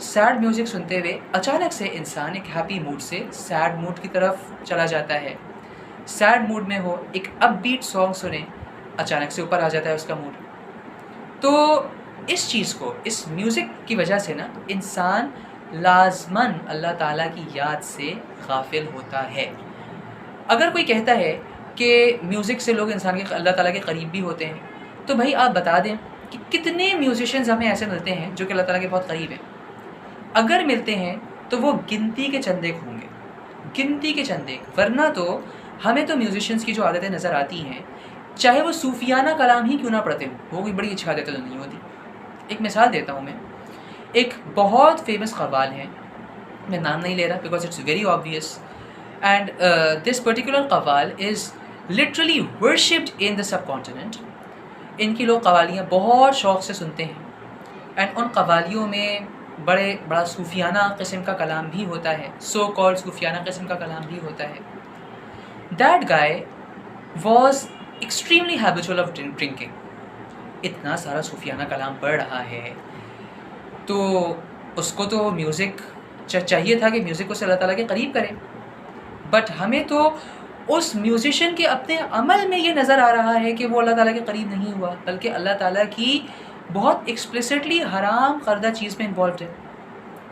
سیڈ میوزک سنتے ہوئے اچانک سے انسان ایک ہیپی موڈ سے سیڈ موڈ کی طرف چلا جاتا ہے، سیڈ موڈ میں ہو ایک اپ بیٹ سانگ سنیں اچانک سے اوپر آ جاتا ہے اس کا موڈ۔ تو اس چیز کو، اس میوزک کی وجہ سے نا انسان لازماً اللہ تعالیٰ کی یاد سے غافل ہوتا ہے۔ اگر کوئی کہتا ہے کہ میوزک سے لوگ انسان کے اللہ تعالیٰ کے قریب بھی ہوتے ہیں، تو بھائی آپ بتا دیں کہ کتنے میوزیشنز ہمیں ایسے ملتے ہیں جو کہ اللہ تعالیٰ کے بہت قریب ہیں۔ اگر ملتے ہیں تو وہ گنتی کے چند ایک ہوں گے، گنتی کے چند ایک، ورنہ تو ہمیں تو میوزیشنز کی جو عادتیں نظر آتی ہیں، چاہے وہ صوفیانہ کلام ہی کیوں نہ پڑھتے ہوں، وہ کوئی بڑی اچھی عادتیں تو نہیں ہوتی۔ ایک مثال دیتا ہوں میں، ایک بہت فیمس قوال ہے، میں نام نہیں لے رہا because it's very obvious, and this particular qawwal is literally worshipped in the subcontinent. ان کی لوگ قوالیاں بہت شوق سے سنتے ہیں، اینڈ ان قوالیوں میں بڑا صوفیانہ قسم کا کلام بھی ہوتا ہے، سو کالڈ صوفیانہ قسم کا کلام بھی ہوتا ہے۔ That guy was extremely habitual of drinking, اتنا سارا صوفیانہ کلام پڑھ رہا ہے تو اس کو تو میوزک چاہیے تھا کہ میوزک اسے اللہ تعالیٰ کے قریب کرے، بٹ ہمیں تو اس میوزیشین کے اپنے عمل میں یہ نظر آ رہا ہے کہ وہ اللہ تعالیٰ کے قریب نہیں ہوا، بلکہ اللہ تعالیٰ کی بہت ایکسپلیسٹلی حرام کردہ چیز میں انوالوڈ ہے.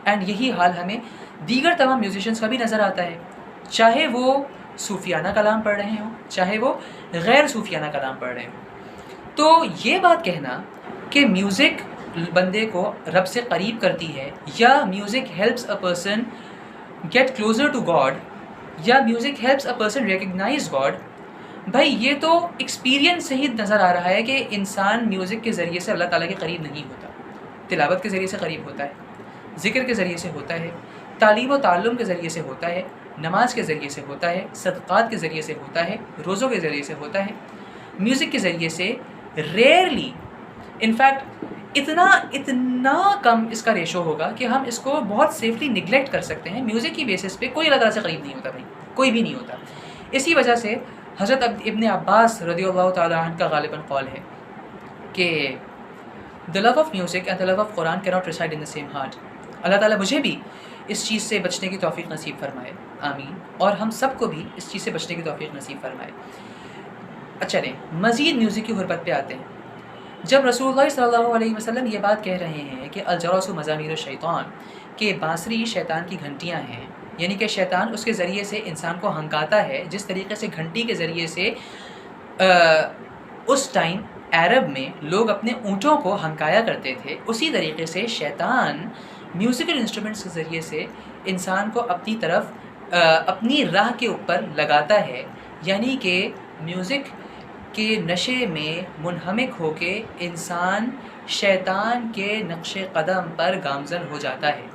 اینڈ یہی حال ہمیں دیگر تمام میوزیشنس کا بھی نظر آتا ہے، چاہے وہ صوفیانہ کلام پڑھ رہے ہوں، چاہے وہ غیر صوفیانہ کلام پڑھ رہے ہوں. تو یہ بات کہنا کہ میوزک بندے کو رب سے قریب کرتی ہے، یا music helps a person get closer to God, یا music helps a person recognise God, بھائی یہ تو ایکسپیرینس سے ہی نظر آ رہا ہے کہ انسان میوزک کے ذریعے سے اللہ تعالیٰ کے قریب نہیں ہوتا. تلاوت کے ذریعے سے قریب ہوتا ہے، ذکر کے ذریعے سے ہوتا ہے، تعلیم و تعلم کے ذریعے سے ہوتا ہے، نماز کے ذریعے سے ہوتا ہے، صدقات کے ذریعے سے ہوتا ہے، روزوں کے ذریعے سے ہوتا ہے. میوزک کے ذریعے سے ریئرلی، انفیکٹ اتنا کم اس کا ریشو ہوگا کہ ہم اس کو بہت سیفلی نگلیکٹ کر سکتے ہیں. میوزک کی بیسس پہ کوئی اللہ تعالیٰ سے قریب نہیں ہوتا بھائی، کوئی بھی نہیں ہوتا. اسی وجہ سے حضرت ابن عباس رضی اللہ تعالیٰ عنہ کا غالباً قول ہے کہ the love of music and the love of Quran cannot reside in the same heart. اللہ تعالیٰ مجھے بھی اس چیز سے بچنے کی توفیق نصیب فرمائے، آمین، اور ہم سب کو بھی اس چیز سے بچنے کی توفیق نصیب فرمائے. اچھا نہیں، مزید میوزک کی غربت پہ آتے ہیں. جب رسول اللہ صلی اللہ علیہ وسلم یہ بات کہہ رہے ہیں کہ الجرس مزامیر الشیطان، کہ بانسری شیطان کی گھنٹیاں ہیں، یعنی کہ شیطان اس کے ذریعے سے انسان کو ہنکاتا ہے، جس طریقے سے گھنٹی کے ذریعے سے اس ٹائم عرب میں لوگ اپنے اونٹوں کو ہنکایا کرتے تھے، اسی طریقے سے شیطان میوزیکل انسٹرومنٹس کے ذریعے سے انسان کو اپنی طرف اپنی راہ کے اوپر لگاتا ہے. یعنی کہ میوزک کے نشے میں منہمک ہو کے انسان شیطان کے نقش قدم پر گامزن ہو جاتا ہے.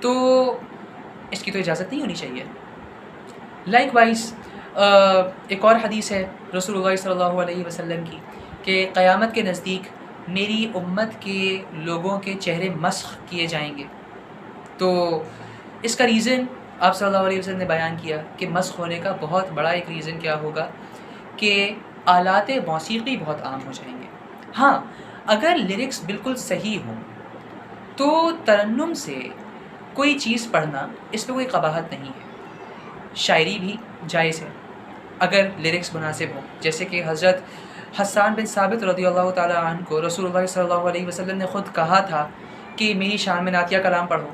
تو اس کی تو اجازت نہیں ہونی چاہیے. لائک وائز ایک اور حدیث ہے رسول اللہ صلی اللہ علیہ وسلم کی کہ قیامت کے نزدیک میری امت کے لوگوں کے چہرے مسخ کیے جائیں گے. تو اس کا ریزن آپ صلی اللہ علیہ وسلم نے بیان کیا کہ مسخ ہونے کا بہت بڑا ایک ریزن کیا ہوگا کہ آلات موسیقی بہت عام ہو جائیں گے. ہاں، اگر لیرکس بالکل صحیح ہوں تو ترنم سے کوئی چیز پڑھنا اس پہ کوئی قباحت نہیں ہے. شاعری بھی جائز ہے اگر لیرکس مناسب ہوں، جیسے کہ حضرت حسان بن ثابت رضی اللہ تعالیٰ عنہ کو رسول اللہ صلی اللہ علیہ وسلم نے خود کہا تھا کہ میری شان میں نعتیہ کلام پڑھو،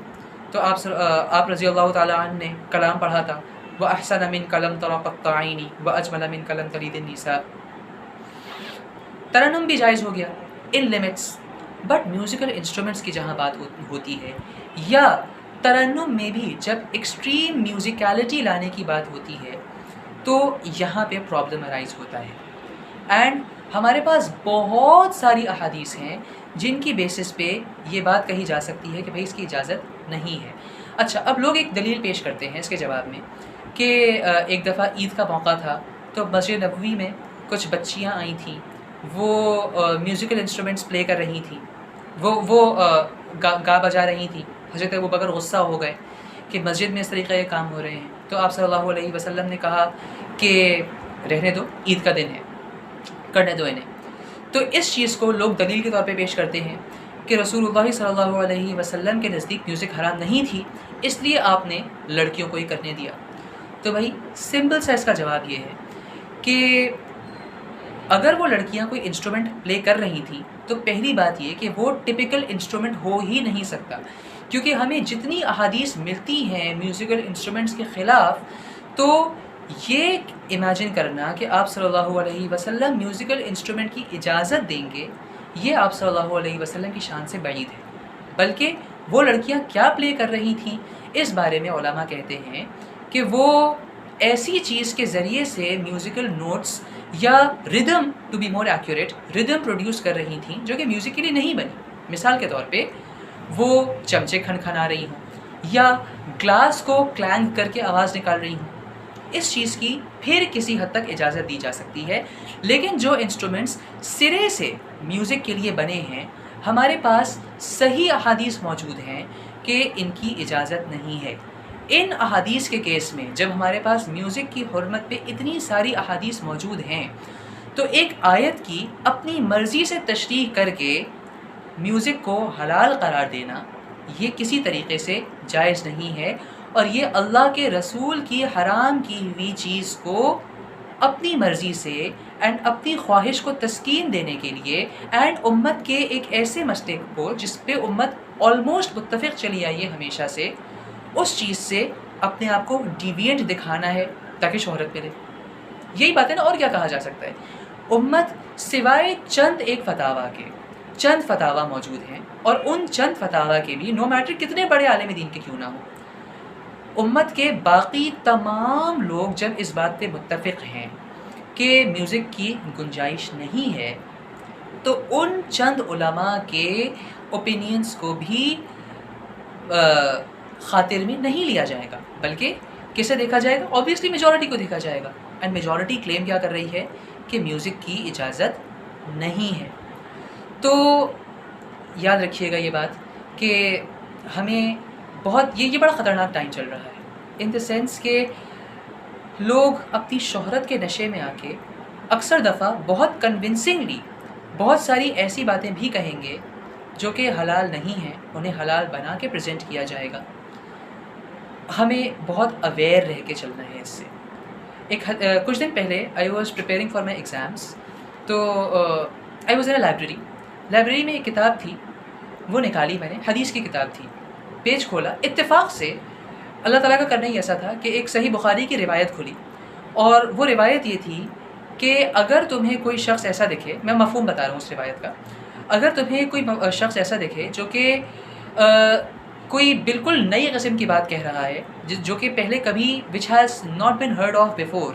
تو آپ رضی اللہ تعالیٰ عنہ نے کلام پڑھا تھا، وَأَحْسَنَ مِنْ كَلَمْ طَرَقَتْ عَيْنِي وَأَجْمَلَ مِنْ كَلَمْ تَلِدِ النِّسَاء. ترنم بھی جائز ہو گیا ان لیمٹس. بٹ میوزیکل انسٹرومنٹس کی جہاں بات ہوتی ہے، یا ترنم میں بھی جب ایکسٹریم میوزیکلٹی لانے کی بات ہوتی ہے، تو یہاں پہ پرابلم ارائز ہوتا ہے. اینڈ ہمارے پاس بہت ساری احادیث ہیں جن کی بیسس پہ یہ بات کہی جا سکتی ہے کہ بھائی اس کی اجازت نہیں ہے. اچھا، اب لوگ ایک دلیل پیش کرتے ہیں اس کے جواب میں کہ ایک دفعہ عید کا موقع تھا تو مسجد نبوی میں کچھ بچیاں آئی تھیں، وہ میوزیکل انسٹرومنٹس پلے کر رہی تھیں، وہ گا بجا رہی تھیں. حضرت ابوبکر غصہ ہو گئے کہ مسجد میں اس طریقے کے کام ہو رہے ہیں. تو آپ صلی اللہ علیہ وسلم نے کہا کہ رہنے دو، عید کا دن ہے، کرنے دو انہیں. تو اس چیز کو لوگ دلیل کے طور پہ پیش کرتے ہیں کہ رسول اللہ صلی اللہ علیہ وسلم کے نزدیک میوزک حرام نہیں تھی، اس لیے آپ نے لڑکیوں کو ہی کرنے دیا. تو بھائی سمپل سا اس کا جواب یہ ہے کہ اگر وہ لڑکیاں کوئی انسٹرومنٹ پلے کر رہی تھیں تو پہلی بات یہ کہ وہ ٹپیکل انسٹرومنٹ ہو ہی نہیں سکتا، کیونکہ ہمیں جتنی احادیث ملتی ہیں میوزیکل انسٹرومنٹس کے خلاف، تو یہ امیجن کرنا کہ آپ صلی اللہ علیہ وسلم میوزیکل انسٹرومنٹ کی اجازت دیں گے، یہ آپ صلی اللہ علیہ وسلم کی شان سے بعید ہے. بلکہ وہ لڑکیاں کیا پلے کر رہی تھیں اس بارے میں علماء کہتے ہیں کہ وہ ایسی چیز کے ذریعے سے میوزیکل نوٹس یا ردم، ٹو بی مور ایکوریٹ، ردم پروڈیوس کر رہی تھیں جو کہ میوزک کے لیے نہیں بنی. مثال کے طور پہ وہ چمچے کھنکھنا رہی ہوں یا گلاس کو کلینگ کر کے آواز نکال رہی ہوں، اس چیز کی پھر کسی حد تک اجازت دی جا سکتی ہے. لیکن جو انسٹرومنٹس سرے سے میوزک کے لیے بنے ہیں، ہمارے پاس صحیح احادیث موجود ہیں کہ ان کی اجازت نہیں ہے. ان احادیث کے کیس میں جب ہمارے پاس میوزک کی حرمت پہ اتنی ساری احادیث موجود ہیں، تو ایک آیت کی اپنی مرضی سے تشریح کر کے میوزک کو حلال قرار دینا یہ کسی طریقے سے جائز نہیں ہے، اور یہ اللہ کے رسول کی حرام کی ہوئی چیز کو اپنی مرضی سے اینڈ اپنی خواہش کو تسکین دینے کے لیے اینڈ امت کے ایک ایسے مسئلے کو جس پہ امت آلموسٹ متفق چلی آئی ہے ہمیشہ سے، اس چیز سے اپنے آپ کو ڈیوینٹ دکھانا ہے تاکہ شہرت ملے. یہی بات ہے نا، اور کیا کہا جا سکتا ہے. امت سوائے چند ایک فتاوا کے چند فتاوا موجود ہیں، اور ان چند فتاوا کے بھی نو میٹر کتنے بڑے عالم دین کے کیوں نہ ہوں، امت کے باقی تمام لوگ جب اس بات پہ متفق ہیں کہ میوزک کی گنجائش نہیں ہے، تو ان چند علماء کے اوپینینز کو بھی خاطر میں نہیں لیا جائے گا، بلکہ کسے دیکھا جائے گا؟ اوبیسلی میجورٹی کو دیکھا جائے گا. اینڈ میجورٹی کلیم کیا کر رہی ہے کہ میوزک کی اجازت نہیں ہے. تو یاد رکھیے گا یہ بات کہ ہمیں بہت یہ بڑا خطرناک ٹائم چل رہا ہے، ان دا سینس کہ لوگ اپنی شہرت کے نشے میں آ کے اکثر دفعہ بہت کنونسنگلی بہت ساری ایسی باتیں بھی کہیں گے جو کہ حلال نہیں ہیں، انہیں حلال بنا کے پریزنٹ کیا جائے گا. ہمیں بہت اویئر رہ کے چلنا ہے اس سے. کچھ دن پہلے I was preparing for my exams, تو I was in a library میں ایک کتاب تھی، وہ نکالی میں نے، حدیث کی کتاب تھی. پیج کھولا، اتفاق سے اللہ تعالیٰ کا کرنا ہی ایسا تھا کہ ایک صحیح بخاری کی روایت کھلی، اور وہ روایت یہ تھی کہ اگر تمہیں کوئی شخص ایسا دکھے، میں مفہوم بتا رہا ہوں اس روایت کا، اگر تمہیں کوئی شخص ایسا دکھے جو کہ کوئی بالکل نئی قسم کی بات کہہ رہا ہے جو کہ پہلے کبھی which has not been heard of before,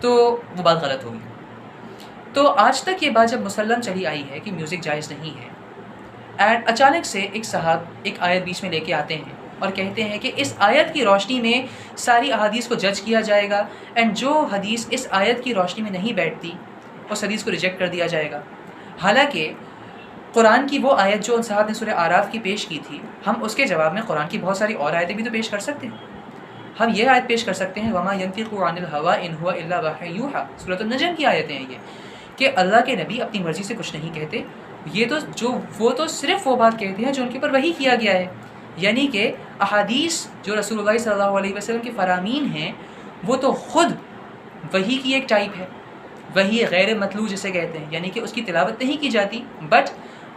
تو وہ بات غلط ہوگی. تو آج تک یہ بات جب مسلم چلی آئی ہے کہ میوزک جائز نہیں ہے، اینڈ اچانک سے ایک صاحب ایک آیت بیچ میں لے کے آتے ہیں اور کہتے ہیں کہ اس آیت کی روشنی میں ساری احادیث کو جج کیا جائے گا، اینڈ جو حدیث اس آیت کی روشنی میں نہیں بیٹھتی اس حدیث کو ریجیکٹ کر دیا جائے گا. حالانکہ قرآن کی وہ آیت جو ان صاحب نے سورہ اعراف کی پیش کی تھی، ہم اس کے جواب میں قرآن کی بہت ساری اور آیتیں بھی تو پیش کر سکتے ہیں. ہم یہ آیت پیش کر سکتے ہیں وما ينطق عن الهوى ان هو الا وحی یوحى، سورۃ النجم کی آیتیں ہیں یہ، کہ اللہ کے نبی اپنی مرضی سے کچھ نہیں کہتے، وہ تو صرف وہ بات کہتے ہیں جو ان کے اوپر وحی کیا گیا ہے. یعنی کہ احادیث جو رسول اللہ صلی اللہ علیہ وسلم کے فرامین ہیں، وہ تو خود وحی کی ایک ٹائپ ہے، وحی غیر مطلوع جسے کہتے ہیں، یعنی کہ اس کی تلاوت نہیں کی جاتی بٹ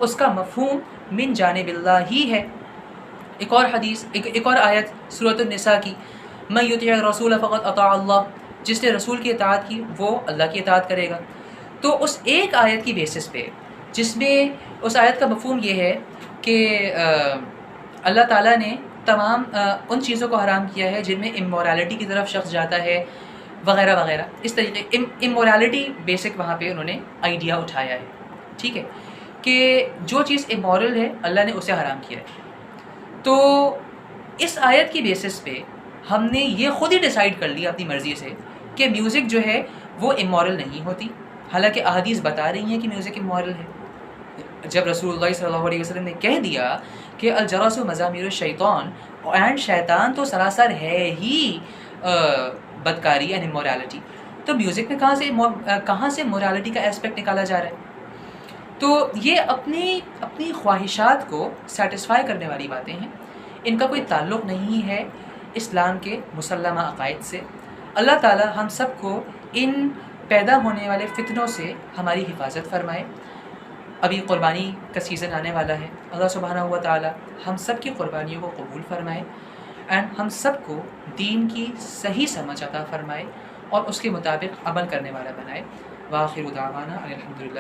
اس کا مفہوم من جانب اللہ ہی ہے. ایک اور حدیث، ایک اور آیت سورۃ النساء کی، من یطع الرسول فقد اطاع اللہ، جس نے رسول کی اطاعت کی وہ اللہ کی اطاعت کرے گا. تو اس ایک آیت کی بیسس پہ، جس میں اس آیت کا مفہوم یہ ہے کہ اللہ تعالیٰ نے تمام ان چیزوں کو حرام کیا ہے جن میں امورالٹی کی طرف شخص جاتا ہے وغیرہ وغیرہ، اس طریقے امورالٹی بیسک وہاں پہ انہوں نے آئیڈیا اٹھایا ہے. ٹھیک ہے، کہ جو چیز امورل ہے اللہ نے اسے حرام کیا ہے. تو اس آیت کی بیسس پہ ہم نے یہ خود ہی ڈیسائیڈ کر لیا اپنی مرضی سے کہ میوزک جو ہے وہ امورل نہیں ہوتی، حالانکہ احادیث بتا رہی ہیں کہ میوزک امورل ہے. جب رسول اللہ صلی اللہ علیہ وسلم نے کہہ دیا کہ الجرس مزامیر الشیطان، اینڈ شیطان تو سراسر ہے ہی بدکاری اینڈ امورالٹی، تو میوزک میں کہاں سے مورالٹی کا ایسپیکٹ نکالا جا رہا ہے؟ تو یہ اپنی خواہشات کو سیٹسفائی کرنے والی باتیں ہیں، ان کا کوئی تعلق نہیں ہے اسلام کے مسلمہ عقائد سے. اللہ تعالی ہم سب کو ان پیدا ہونے والے فتنوں سے ہماری حفاظت فرمائے. ابھی قربانی کا سیزن آنے والا ہے، اللہ سبحانہ و تعالی ہم سب کی قربانیوں کو قبول فرمائے، اینڈ ہم سب کو دین کی صحیح سمجھ عطا فرمائے اور اس کے مطابق عمل کرنے والا بنائے. وآخر دعوانا الحمدللہ.